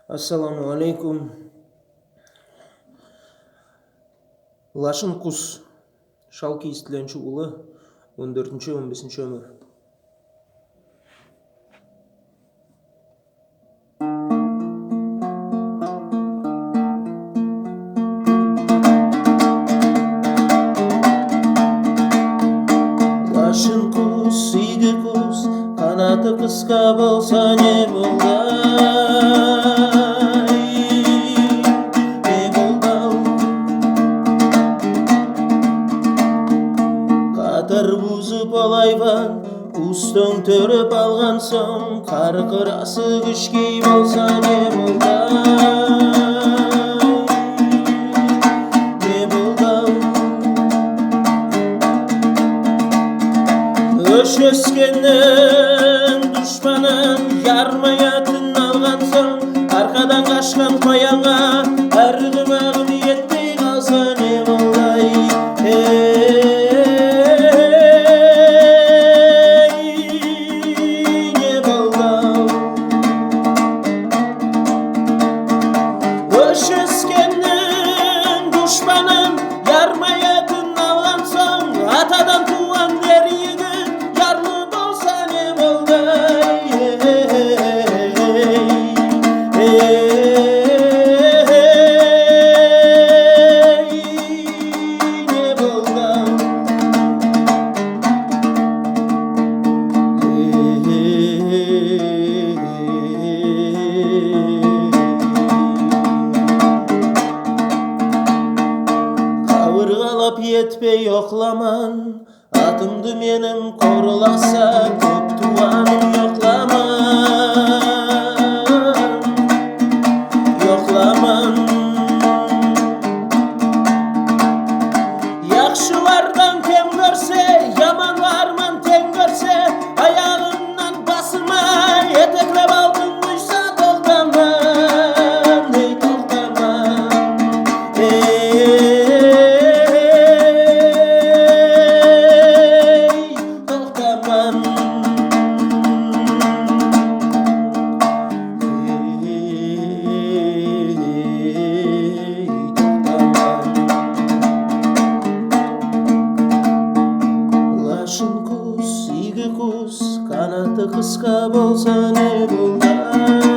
Ассаламу алейкум. Лашын құс. Шалки естіленші ұлы 14-15 өмір. Лашын құс, игі құс, қанаты қысқа болса не болды? Қатар бұзып алайван, ұстың түріп алған соң, қарқырасы күшкей болса не болды? Не болды? Өшескеннің дұшпанын ярмаятын алған соң, арқадан қашқан қоянға арғымағым етпей қалса не болды? Өшескеннің дұшпанын ярмаятын алған соң, атадан туған дерегі ярлы болса не болды? Не болды? Қабырғалап етпей оқламан, атымды менің қорыласа, көп туаным жоқламан. Яқшылардан кем көрсе, яманларман тең көрсе, аяғымнан басылмай, етеклеп алдың бұйса тоқтаман, ей тоқтаман. Лашын құс, игі құс, қанаты қысқа болса не болды?